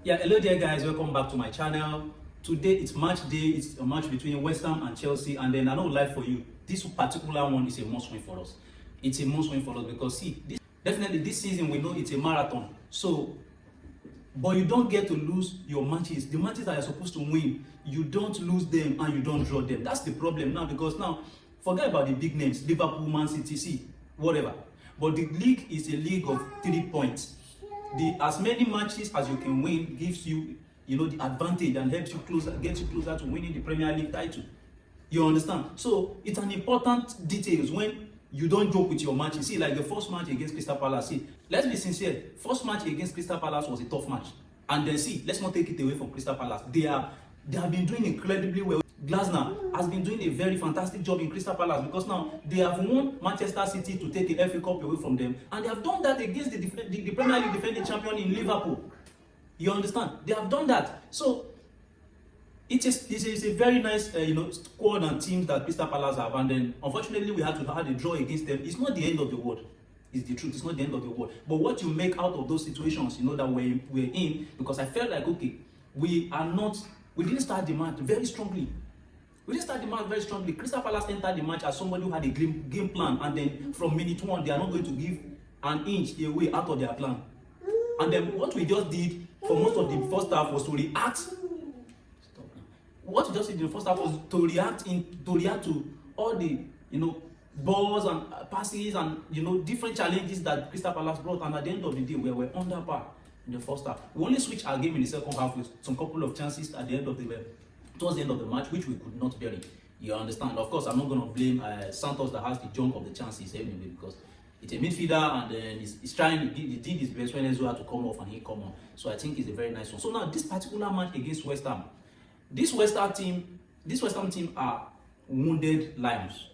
Yeah, hello there guys, welcome back to my channel. Today it's match day. It's a match between West Ham and Chelsea, and then I know live for you, this particular one is a must win for us. It's a must win for us because see, definitely this season we know it's a marathon. So but you don't get to lose your matches. The matches that you're supposed to win, you don't lose them and you don't draw them. That's the problem now, because now forget about the big names, Liverpool, Man City, see, whatever. But the league is a league of 3 points. As many matches as you can win gives you, the advantage and helps you gets you closer to winning the Premier League title. You understand? So it's an important details when you don't joke with your matches. See, like the first match against Crystal Palace. See, let's be sincere. First match against Crystal Palace was a tough match, and then see, let's not take it away from Crystal Palace. They have been doing incredibly well. Glasner has been doing a very fantastic job in Crystal Palace, because now they have won Manchester City to take the FA Cup away from them, and they have done that against the Premier League defending champion in Liverpool. You understand? They have done that. So it's a very nice squad and teams that Crystal Palace have, and then unfortunately we had a draw against them. It's not the end of the world. It's the truth. It's not the end of the world. But what you make out of those situations, that we're in, because I felt like, okay, we didn't start the match very strongly. Crystal Palace entered the match as somebody who had a game plan, and then from minute one, they are not going to give an inch away out of their plan. And then what we just did for most of the first half was to react. What we just did in the first half was to react to all the balls and passes and different challenges that Crystal Palace brought. And at the end of the day, we were under par in the first half. We only switched our game in the second half with some couple of chances at the end of towards the end of the match, which we could not bury. You understand? Of course, I'm not going to blame Santos that has the chunk of the chances anyway, because it's a midfielder, and then he's trying. He did his best when Enzo had to come off, and he come on. So I think it's a very nice one. So now this particular match against West Ham, this West Ham team are wounded lions.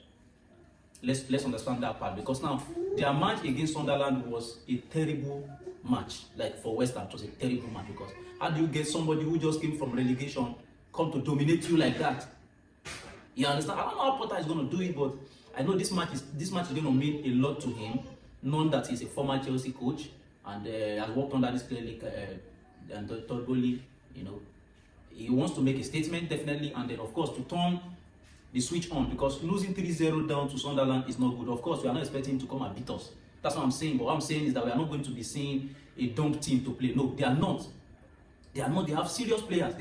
Let's understand that part, because now their match against Sunderland was a terrible match. Like for West Ham, it was a terrible match, because how do you get somebody who just came from relegation come to dominate you like that? You understand? I don't know how Potter is going to do it, but I know this match is going to mean a lot to him, knowing that he's a former Chelsea coach and has worked under this clearly and thoroughly. He wants to make a statement, definitely, and then of course to turn the switch on, because losing 3-0 down to Sunderland is not good. Of course, we are not expecting him to come and beat us. That's what I'm saying. But what I'm saying is that we are not going to be seeing a dumb team to play. No, they are not. They are not. They have serious players.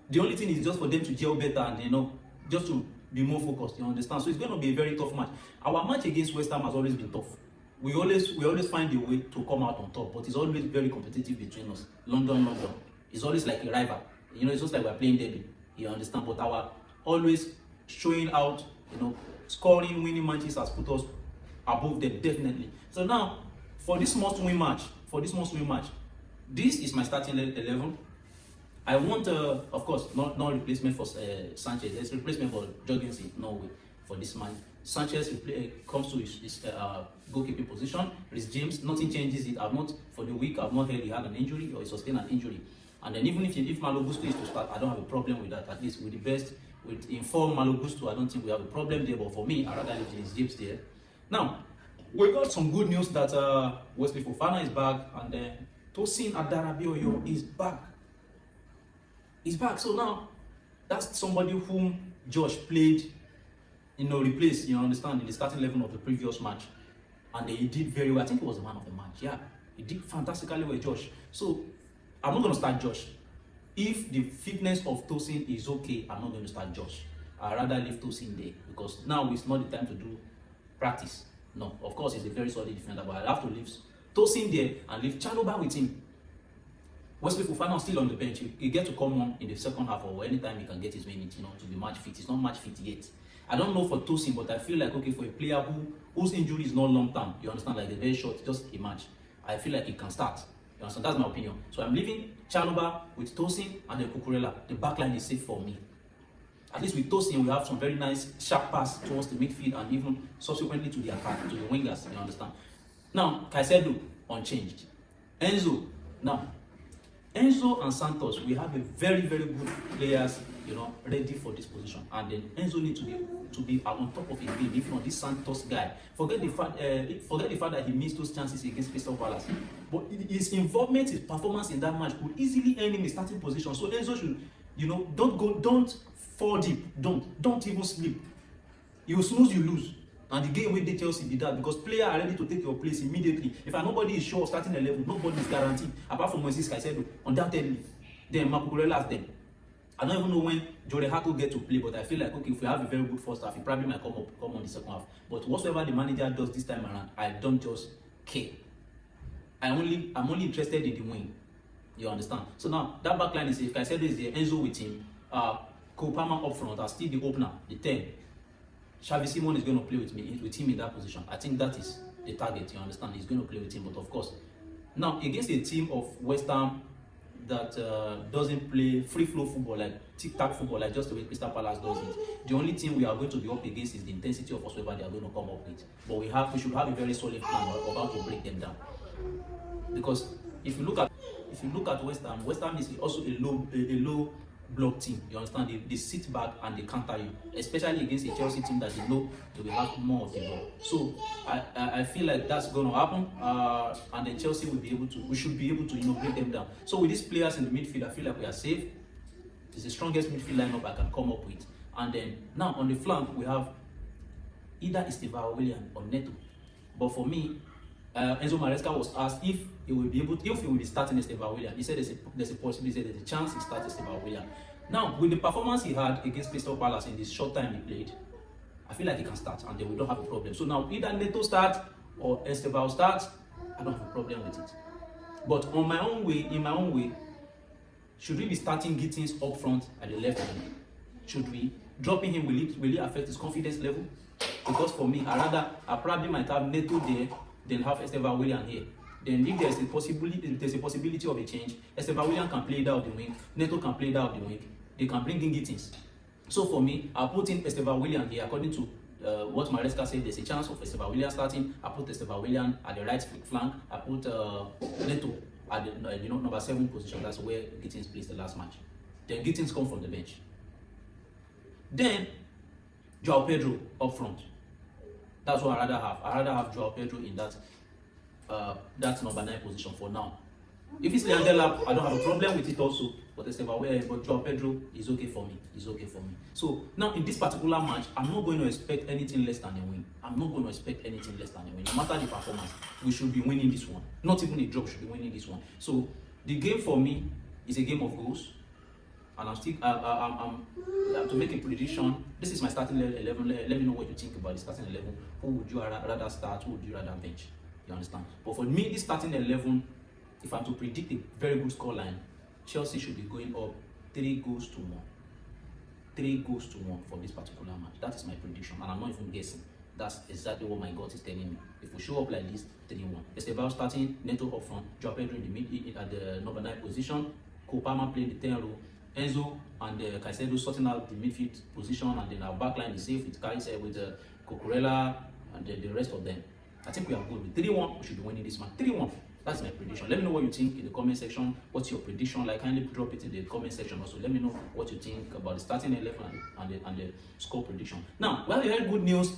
The only thing is just for them to gel better and just to be more focused. You understand? So it's going to be a very tough match. Our match against West Ham has always been tough. We always find a way to come out on top, but it's always very competitive between us. London. It's always like a rival. It's just like we're playing derby. You understand? But our always showing out, scoring, winning matches has put us above them, definitely. So now, for this must-win match, this is my starting 11. I want, of course, not replacement for Sanchez. There's replacement for Jorgensen, no way, for this man. Sanchez comes to his goalkeeping position. Rhys James, nothing changes it. For the week, I've not heard he had an injury or he sustained an injury. And then even if Malo Gusto is to start, I don't have a problem with that. At least with informed Malo Gusto, I don't think we have a problem there. But for me, I rather leave Rhys James there. Now, we got some good news that Wesley Fofana is back, and then Tosin Adarabioyo is back. He's back. So now, that's somebody whom Josh played, replaced, understand, in the starting 11 of the previous match. And he did very well. I think he was the man of the match. Yeah, he did fantastically well, Josh. So I'm not going to start Josh. If the fitness of Tosin is okay, I'm not going to start Josh. I'd rather leave Tosin there, because now it's not the time to do practice. No, of course he's a very solid defender, but I'd have to leave Tosin there and leave Chalobah with him. Wesley Fofana is still on the bench. He get to come on in the second half or anytime he can get his minutes, to be match fit. He's not match fit yet. I don't know for Tosin, but I feel like, okay, for a player whose injury is not long term, you understand, like they're very short, just a match, I feel like he can start. You understand? That's my opinion. So I'm leaving Chalobah with Tosin and then Cucurella. The back line is safe for me. At least with Tosin, we have some very nice sharp pass towards the midfield and even subsequently to the attack, to the wingers. You understand? Now, Caicedo, unchanged. Enzo and Santos, we have a very, very good players ready for this position. And then Enzo needs to be on top of his game. If not, this Santos guy, forget the fact that he missed those chances against Crystal Palace. But his involvement, his performance in that match could easily earn him a starting position. So Enzo should, don't fall deep, don't even sleep. You snooze, you lose. And the game with the Chelsea did that, because players are ready to take your place immediately. If nobody is sure of starting 11, nobody is guaranteed, apart from Moises Caicedo, undoubtedly. Then Marco Cucurella's then. I don't even know when Jordan Hart will get to play, but I feel like, okay, if we have a very good first half, he probably might come on the second half. But whatsoever the manager does this time around, I don't just care. I'm only interested in the win. You understand? So now that back line is, if Caicedo is there, Enzo with him, Cole Palmer up front, are still the opener, the 10. Xavi Simon is going to play with him in that position. I think that is the target. You understand? He's going to play with him, but of course, now against a team of West Ham that doesn't play free flow football, like tic-tac football, like just the way Crystal Palace does it. The only thing we are going to be up against is the intensity of whatsoever they are going to come up with. But we should have a very solid plan of how to break them down. Because if you look at West Ham is also a low block team. You understand? They sit back and they counter you, especially against a Chelsea team that they know they will have more of the ball. So I feel like that's going to happen, and then Chelsea we should be able to break them down. So with these players in the midfield, I feel like we are safe. It's the strongest midfield lineup I can come up with. And then now on the flank we have either Estevao Willian or Neto. But for me, Enzo Maresca was asked if he will be starting Estevao Willian. He said there's a possibility, there's a chance he starts Estevao Willian. Now, with the performance he had against Crystal Palace in this short time he played, I feel like he can start and then we don't have a problem. So now either Neto starts or Estevao starts, I don't have a problem with it. But in my own way, should we be starting Gittins up front at the left hand? Should we? Dropping him, will it affect his confidence level? Because for me, I probably might have Neto there, then have Estevao Willian here. Then if there's a possibility of a change, Estevao Willian can play down the wing, Neto can play down the wing, they can bring in Gittins. So for me, I'll put in Estevao Willian here according to what Maresca said. There's a chance of Estevao Willian starting. I put Estevao Willian at the right flank. I put Neto at the number 7 position. That's where Gittins plays the last match. Then Gittins come from the bench. Then Joao Pedro up front. That's what I'd rather have. I'd rather have Joao Pedro in that number 9 position for now. If it's Leandela, I don't have a problem with it also. But Joao Pedro is okay for me. So now in this particular match, I'm not going to expect anything less than a win. No matter the performance, we should be winning this one. Not even a draw, we should be winning this one. So the game for me is a game of goals. And I'm to make a prediction. This is my starting 11. Let me know what you think about the starting 11. Who would you rather start? Who would you rather bench? You understand? But for me, this starting 11, if I'm to predict a very good scoreline, Chelsea should be going up 3 goals to 1. 3 goals to 1 for this particular match. That is my prediction, and I'm not even guessing. That's exactly what my gut is telling me. If we show up like this, 3-1. Estevao starting, Neto up front, Joao Pedro in the mid at the number 9 position, Cole Palmer playing the 10 role, Enzo and Caicedo sorting out the midfield position, and then our backline is safe with Cucurella and the rest of them. I think we are good with 3-1. We should be winning this match. 3-1. That's my prediction. Let me know what you think in the comment section. What's your prediction? Like, kindly drop it in the comment section also. Let me know what you think about the starting 11 and the score prediction. Now, we have very good news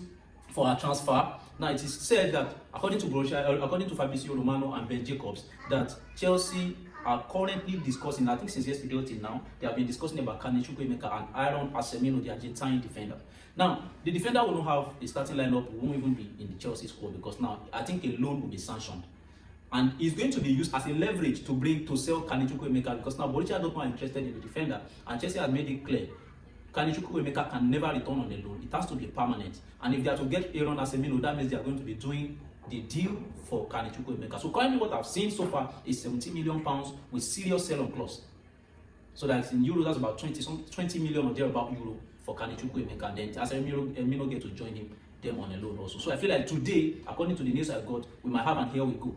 for our transfer. Now, it is said that according to Fabrizio Romano and Ben Jacobs, that Chelsea are currently discussing, I think since yesterday until now, they have been discussing about Kane Chukwuemeka and Aaron Asemino, the Argentine defender. Now, the defender will not have a starting lineup, won't even be in the Chelsea squad, because now I think a loan will be sanctioned. And it's going to be used as a leverage to sell Kane Chukwuemeka, because now Borussia Dortmund are interested in the defender, and Chelsea has made it clear Kane Chukwuemeka can never return on the loan. It has to be permanent. And if they are to get Aaron Asemino, that means they are going to be doing the deal for Kane Chukwuemeka. So currently what I've seen so far is 70 million pounds with serious sell-on clause. So that's in euro, that's about 20 million or thereabout euro for Kane Chukwuemeka, and then Asemino get to join them on a loan also. So I feel like today, according to the news I got, we might have, and here we go.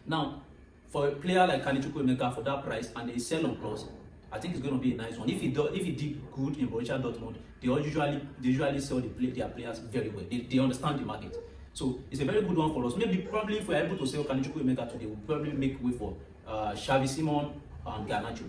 Now, for a player like Kane Chukwuemeka for that price and a sell-on clause, I think it's going to be a nice one. If he did good in Borussia Dortmund, they usually sell their players very well. They understand the market. So it's a very good one for us. Probably if we're able to sell Kane Chukwuemeka today, we'll probably make way for Xavi Simon and Garnacho.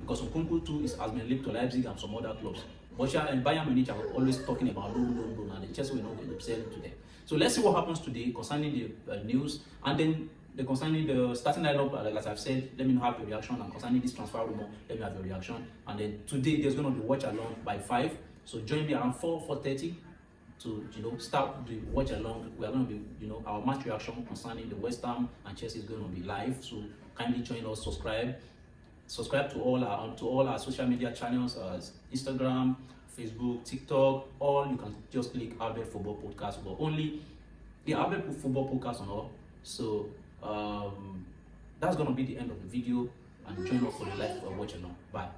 because Nkunku too has been linked to Leipzig and some other clubs. And Bayern Munich are always talking about loan, and Chelsea will not be selling to them. So let's see what happens today concerning the news, and then concerning the starting lineup. As I've said, let me have your reaction, and concerning this transfer rumor, let me have your reaction. And then today there's going to be watch along by 5. So join me around 4:30 to start the watch along. We are going to be our match reaction concerning the West Ham and Chelsea is going to be live. So kindly join us, subscribe to all our social media channels, Instagram, Facebook, TikTok. All you can just click Albert Football Podcast, but only the Albert Football Podcast on all. So that's gonna be the end of the video, and join us for the live watch along. Bye.